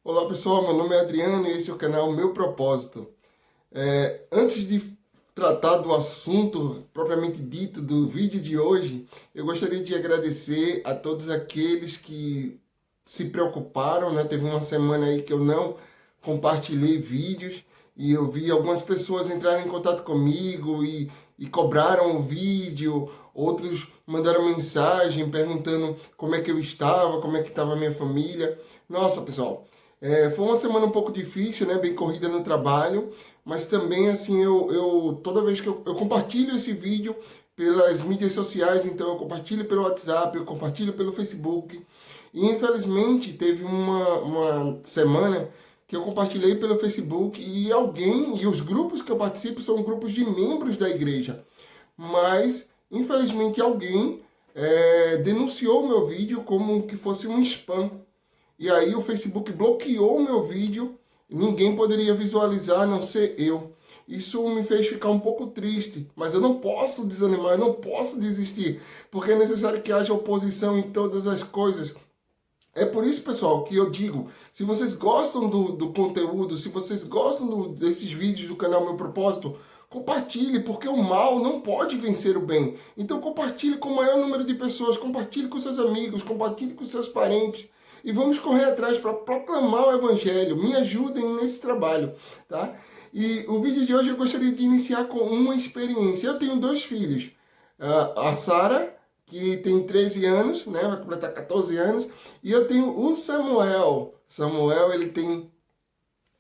Olá pessoal, meu nome é Adriano e esse é o canal Meu Propósito. Antes de tratar do assunto propriamente dito do vídeo de hoje, eu gostaria de agradecer a todos aqueles que se preocuparam, né? Teve uma semana aí que eu não compartilhei vídeos e eu vi algumas pessoas entrarem em contato comigo e cobraram o vídeo, outros mandaram mensagem perguntando como é que eu estava, como é que estava a minha família. Nossa, pessoal. Foi uma semana um pouco difícil, né? Bem corrida no trabalho, mas também assim toda vez que eu compartilho esse vídeo pelas mídias sociais, então eu compartilho pelo WhatsApp, eu compartilho pelo Facebook. E infelizmente teve uma semana que eu compartilhei pelo Facebook e os grupos que eu participo são grupos de membros da igreja. Mas infelizmente alguém denunciou o meu vídeo como que fosse um spam. E aí o Facebook bloqueou o meu vídeo, ninguém poderia visualizar a não ser eu. Isso me fez ficar um pouco triste, mas eu não posso desanimar, eu não posso desistir, porque é necessário que haja oposição em todas as coisas. É por isso, pessoal, que eu digo, se vocês gostam do conteúdo, se vocês gostam desses vídeos do canal Meu Propósito, compartilhe, porque o mal não pode vencer o bem. Então compartilhe com o maior número de pessoas, compartilhe com seus amigos, compartilhe com seus parentes. E vamos correr atrás para proclamar o Evangelho. Me ajudem nesse trabalho, tá? E o vídeo de hoje eu gostaria de iniciar com uma experiência. Eu tenho dois filhos. A Sara, que tem 13 anos, né? Vai completar 14 anos. E eu tenho o Samuel. Samuel, ele tem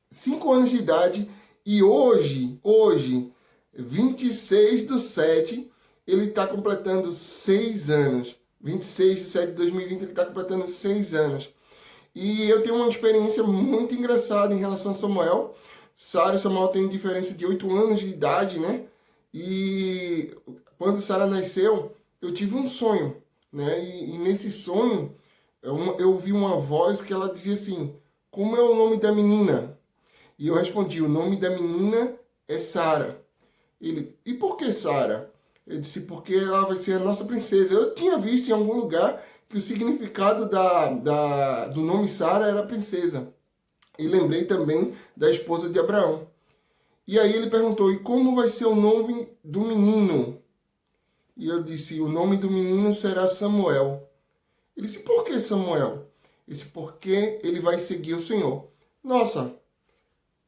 5 anos de idade. E hoje, 26/7, ele está completando 6 anos. 26/7/2020, ele está completando 6 anos. E eu tenho uma experiência muito engraçada em relação a Samuel. Sara e Samuel têm diferença de 8 anos de idade, né? E quando Sara nasceu, eu tive um sonho, né? E nesse sonho, eu ouvi uma voz que ela dizia assim: como é o nome da menina? E eu respondi: o nome da menina é Sara. Ele: e por que Sara? Eu disse: porque ela vai ser a nossa princesa. Eu tinha visto em algum lugar que o significado do nome Sara era princesa. E lembrei também da esposa de Abraão. E aí ele perguntou: e como vai ser o nome do menino? E eu disse: o nome do menino será Samuel. Ele disse: por que Samuel? Eu disse: porque ele vai seguir o Senhor. Nossa,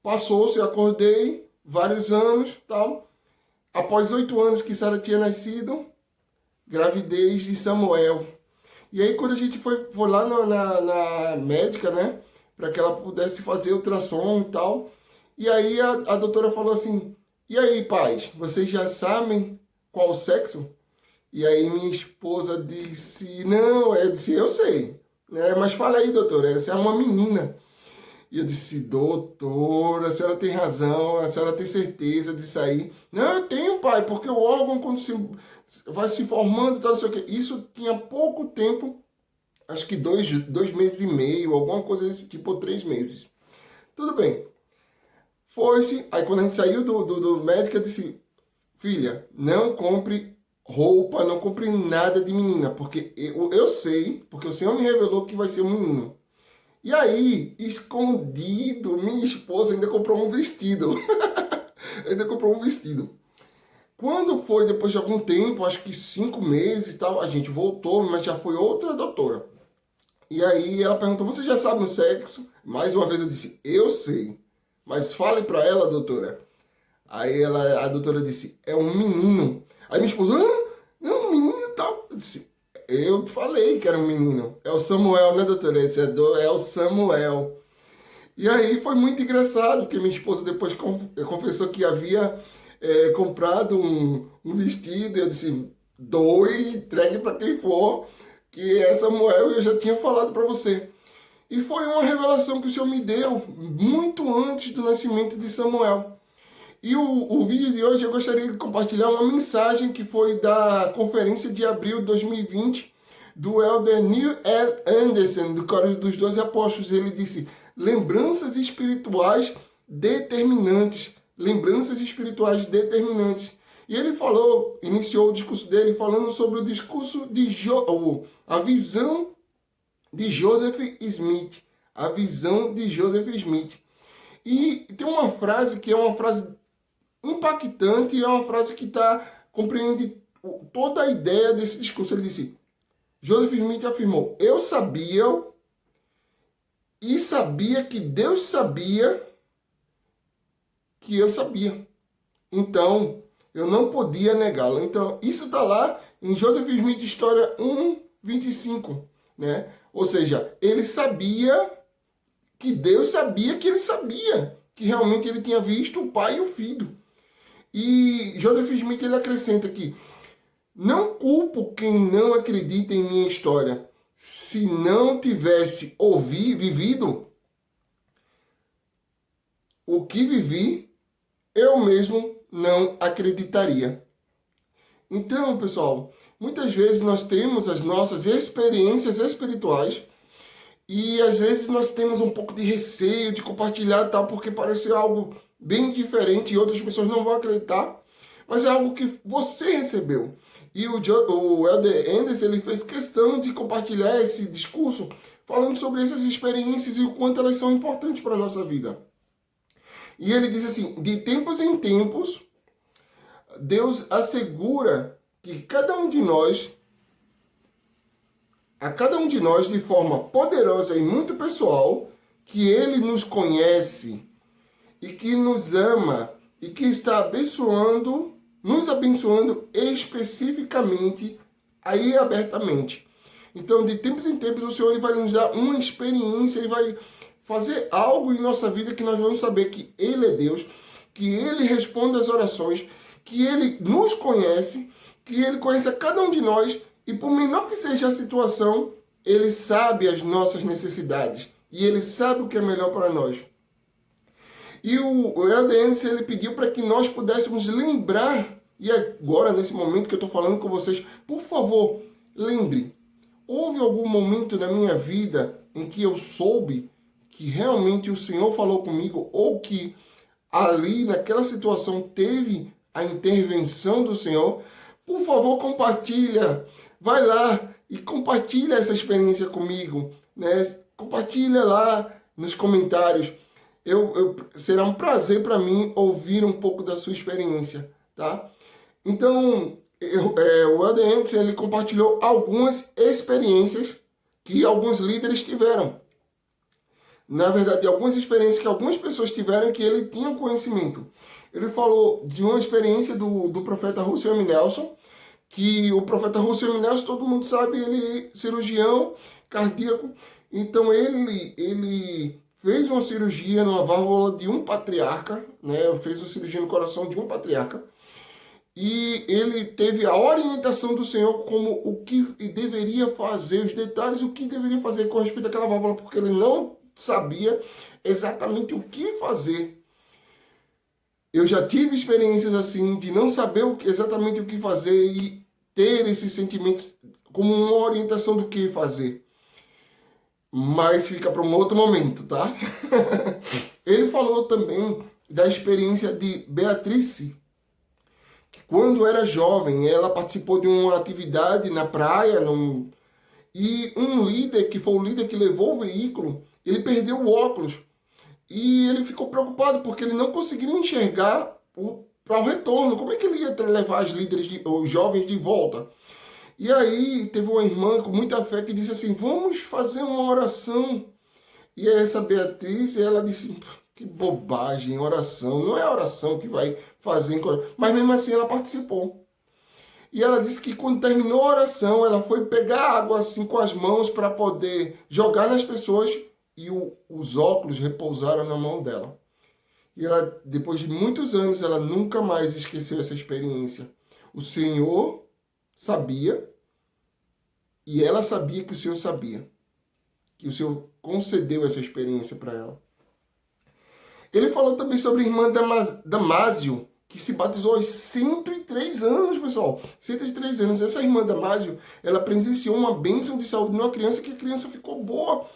passou-se, eu acordei, vários anos, tal. Após 8 anos que Sara tinha nascido, gravidez de Samuel. E aí quando a gente foi lá na médica, né, para que ela pudesse fazer ultrassom e tal, e aí a doutora falou assim: e aí, pais, vocês já sabem qual o sexo? E aí minha esposa disse: não, eu disse: eu sei, né, mas fala aí, doutora, essa é uma menina. E eu disse: doutora, a senhora tem razão, a senhora tem certeza disso aí? Não, eu tenho, pai, porque o órgão, quando vai se formando, tal, não sei o quê. Isso tinha pouco tempo, acho que 2 meses e meio, alguma coisa desse tipo, ou 3 meses. Tudo bem. Foi-se, aí quando a gente saiu do médico, eu disse: filha, não compre roupa, não compre nada de menina, porque eu sei, porque o Senhor me revelou que vai ser um menino. E aí, escondido, minha esposa ainda comprou um vestido. Ainda comprou um vestido. Quando foi depois de algum tempo, acho que 5 meses e tal, a gente voltou, mas já foi outra doutora. E aí ela perguntou: você já sabe o sexo? Mais uma vez eu disse: eu sei. Mas fale pra ela, doutora. Aí a doutora disse: é um menino. Aí minha esposa: não, um menino e tal. Eu disse: eu falei que era um menino. É o Samuel, né, doutora? Esse é o Samuel. E aí foi muito engraçado, porque minha esposa depois confessou que havia comprado um vestido. Eu disse: doe, entregue para quem for, que é Samuel e eu já tinha falado para você. E foi uma revelação que o Senhor me deu muito antes do nascimento de Samuel. E o vídeo de hoje eu gostaria de compartilhar uma mensagem que foi da conferência de abril de 2020 do Elder Neil L. Anderson, do Coro dos 12 Apóstolos. Ele disse: lembranças espirituais determinantes. Lembranças espirituais determinantes. E ele iniciou o discurso dele falando sobre o discurso a visão de Joseph Smith. a visão de Joseph Smith. E tem uma frase que é uma frase impactante e é uma frase que compreende toda a ideia desse discurso. Ele disse, Joseph Smith afirmou, eu sabia e sabia que Deus sabia que eu sabia. Então, eu não podia negá-lo. Então, isso está lá em Joseph Smith, História 1:25, né? Ou seja, ele sabia que Deus sabia que ele sabia, que realmente ele tinha visto o Pai e o Filho. E Joseph Smith ele acrescenta aqui, não culpo quem não acredita em minha história. Se não tivesse vivido o que vivi, eu mesmo não acreditaria. Então, pessoal, muitas vezes nós temos as nossas experiências espirituais e às vezes nós temos um pouco de receio de compartilhar tal, porque parece algo bem diferente e outras pessoas não vão acreditar, mas é algo que você recebeu. E o Elder Anderson ele fez questão de compartilhar esse discurso falando sobre essas experiências e o quanto elas são importantes para a nossa vida. E ele diz assim, de tempos em tempos, Deus assegura que cada um de nós, de forma poderosa e muito pessoal, que Ele nos conhece e que nos ama e que está nos abençoando especificamente, aí abertamente. Então, de tempos em tempos, o Senhor ele vai nos dar uma experiência, Ele vai fazer algo em nossa vida que nós vamos saber que Ele é Deus, que Ele responde às orações, que Ele nos conhece, que Ele conhece a cada um de nós e por menor que seja a situação, Ele sabe as nossas necessidades e Ele sabe o que é melhor para nós. E o Elder Anderson, ele pediu para que nós pudéssemos lembrar, e agora nesse momento que eu estou falando com vocês, por favor, lembre, houve algum momento na minha vida em que eu soube que realmente o Senhor falou comigo ou que ali naquela situação teve a intervenção do Senhor? Por favor, compartilha. Vai lá e compartilha essa experiência comigo, né? Compartilha lá nos comentários. Será um prazer para mim ouvir um pouco da sua experiência, tá? Então, o Elder Anderson, ele compartilhou algumas experiências que alguns líderes tiveram. Na verdade, algumas experiências que algumas pessoas tiveram que ele tinha conhecimento. Ele falou de uma experiência do profeta Russell M. Nelson, que o profeta Russell M. Nelson, todo mundo sabe, ele é cirurgião cardíaco. Então, ele fez uma cirurgia numa válvula de um patriarca, né? Fez uma cirurgia no coração de um patriarca. E ele teve a orientação do Senhor como o que deveria fazer, os detalhes, o que deveria fazer com respeito àquela válvula, porque ele não sabia exatamente o que fazer. Eu já tive experiências assim, de não saber exatamente o que fazer e ter esses sentimentos como uma orientação do que fazer. Mas fica para um outro momento, tá? Ele falou também da experiência de Beatrice, que quando era jovem, ela participou de uma atividade na praia, e um líder, que foi o líder que levou o veículo, ele perdeu o óculos. E ele ficou preocupado porque ele não conseguiria enxergar para o retorno. Como é que ele ia levar os jovens de volta? E aí teve uma irmã com muita fé que disse assim, vamos fazer uma oração. E essa Beatriz, ela disse, que bobagem, oração. Não é a oração que vai fazer. Mas mesmo assim ela participou. E ela disse que quando terminou a oração, ela foi pegar água assim com as mãos para poder jogar nas pessoas e os óculos repousaram na mão dela. E ela, depois de muitos anos, ela nunca mais esqueceu essa experiência. O Senhor sabia e ela sabia que o Senhor sabia. Que o Senhor concedeu essa experiência para ela. Ele falou também sobre a irmã Damásio, que se batizou aos 103 anos, pessoal. 103 anos. Essa irmã Damásio, ela presenciou uma bênção de saúde numa criança que a criança ficou boa.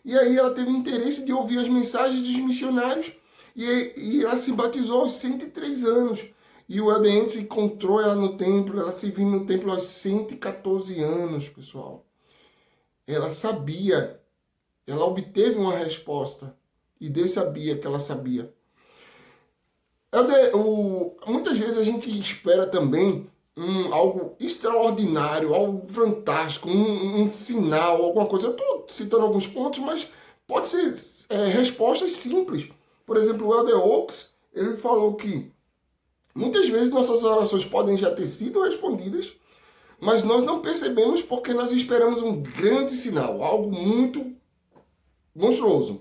E aí ela teve interesse de ouvir as mensagens dos missionários e ela se batizou aos 103 anos. E o Elder Anderson encontrou ela no templo, ela servindo no templo aos 114 anos, pessoal. Ela sabia ela obteve uma resposta. E Deus sabia que ela sabia. Muitas vezes a gente espera também algo extraordinário, algo fantástico, um sinal, alguma coisa. Eu estou citando alguns pontos, mas pode ser respostas simples. Por exemplo, o Elder Oaks, ele falou que muitas vezes nossas orações podem já ter sido respondidas, mas nós não percebemos porque nós esperamos um grande sinal, algo muito monstruoso.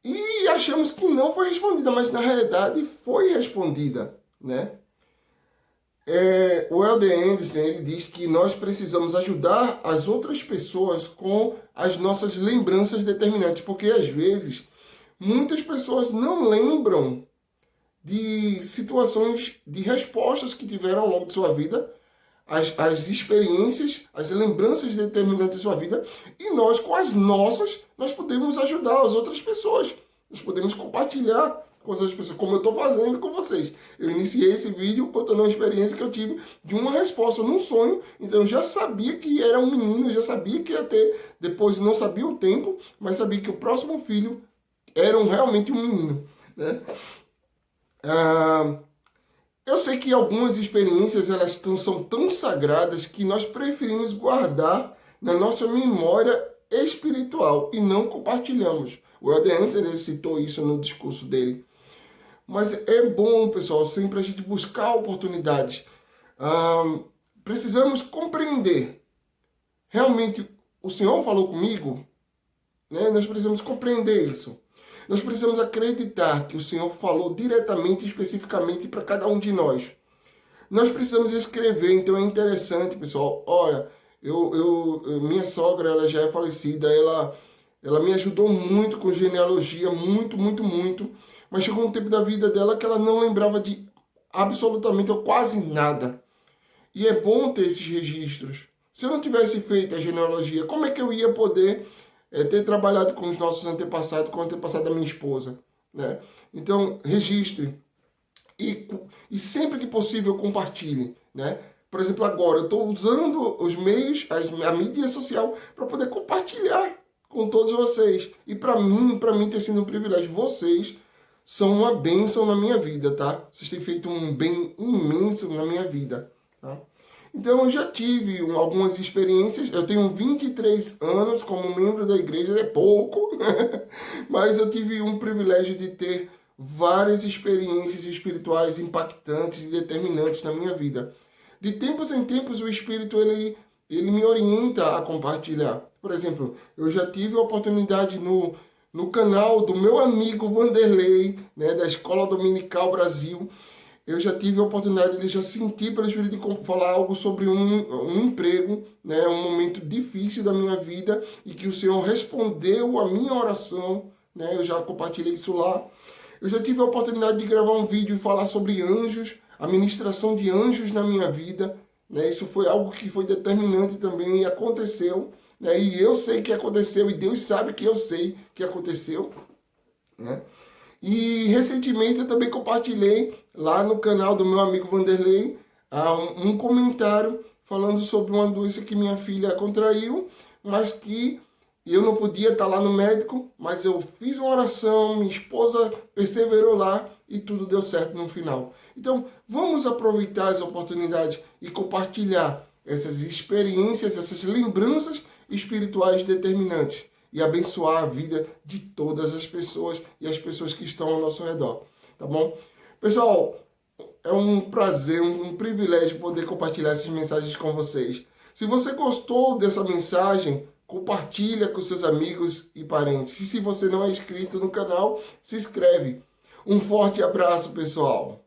E achamos que não foi respondida, mas na realidade foi respondida, né? O Elder Anderson, ele diz que nós precisamos ajudar as outras pessoas com as nossas lembranças determinantes, porque às vezes muitas pessoas não lembram de situações, de respostas que tiveram ao longo de sua vida, as experiências, as lembranças determinantes de sua vida, e nós, com as nossas, nós podemos ajudar as outras pessoas. Nós podemos compartilhar com as outras pessoas, como eu estou fazendo com vocês. Eu iniciei esse vídeo contando uma experiência que eu tive de uma resposta num sonho, então eu já sabia que era um menino, eu já sabia que ia ter, depois não sabia o tempo, mas sabia que o próximo filho era realmente um menino, né? Eu sei que algumas experiências elas são tão sagradas que nós preferimos guardar na nossa memória espiritual e não compartilhamos. O Elder Anderson citou isso no discurso dele. Mas é bom, pessoal, sempre a gente buscar oportunidades. Precisamos compreender. Realmente, o Senhor falou comigo, né? Nós precisamos compreender isso. Nós precisamos acreditar que o Senhor falou diretamente e especificamente para cada um de nós. Nós precisamos escrever, então é interessante, pessoal. Olha, minha sogra, ela já é falecida, ela me ajudou muito com genealogia, muito, muito, muito. Mas chegou um tempo da vida dela que ela não lembrava de absolutamente ou quase nada. E é bom ter esses registros. Se eu não tivesse feito a genealogia, como é que eu ia poder ter trabalhado com os nossos antepassados, com o antepassado da minha esposa, né? Então, registre. E sempre que possível, compartilhe, né? Por exemplo, agora eu estou usando os meios, a mídia social, para poder compartilhar com todos vocês. E para mim tem sido um privilégio. Vocês são uma bênção na minha vida, tá? Vocês têm feito um bem imenso na minha vida, tá? Então, eu já tive algumas experiências. Eu tenho 23 anos como membro da igreja, é pouco, mas eu tive um privilégio de ter várias experiências espirituais impactantes e determinantes na minha vida. De tempos em tempos, o Espírito ele me orienta a compartilhar. Por exemplo, eu já tive a oportunidade no canal do meu amigo Vanderlei, né, da Escola Dominical Brasil. Eu já tive a oportunidade de já sentir pelo Espírito de falar algo sobre um emprego, né, um momento difícil da minha vida e que o Senhor respondeu a minha oração, né, eu já compartilhei isso lá. Eu já tive a oportunidade de gravar um vídeo e falar sobre anjos, a ministração de anjos na minha vida, né, isso foi algo que foi determinante também e aconteceu, né, e eu sei que aconteceu e Deus sabe que eu sei que aconteceu, né. E recentemente eu também compartilhei lá no canal do meu amigo Vanderlei um comentário falando sobre uma doença que minha filha contraiu, mas que eu não podia estar lá no médico, mas eu fiz uma oração, minha esposa perseverou lá e tudo deu certo no final. Então, vamos aproveitar as oportunidades e compartilhar essas experiências, essas lembranças espirituais determinantes e abençoar a vida de todas as pessoas e as pessoas que estão ao nosso redor, tá bom? Pessoal, é um prazer, um privilégio poder compartilhar essas mensagens com vocês. Se você gostou dessa mensagem, compartilha com seus amigos e parentes. E se você não é inscrito no canal, se inscreve. Um forte abraço, pessoal!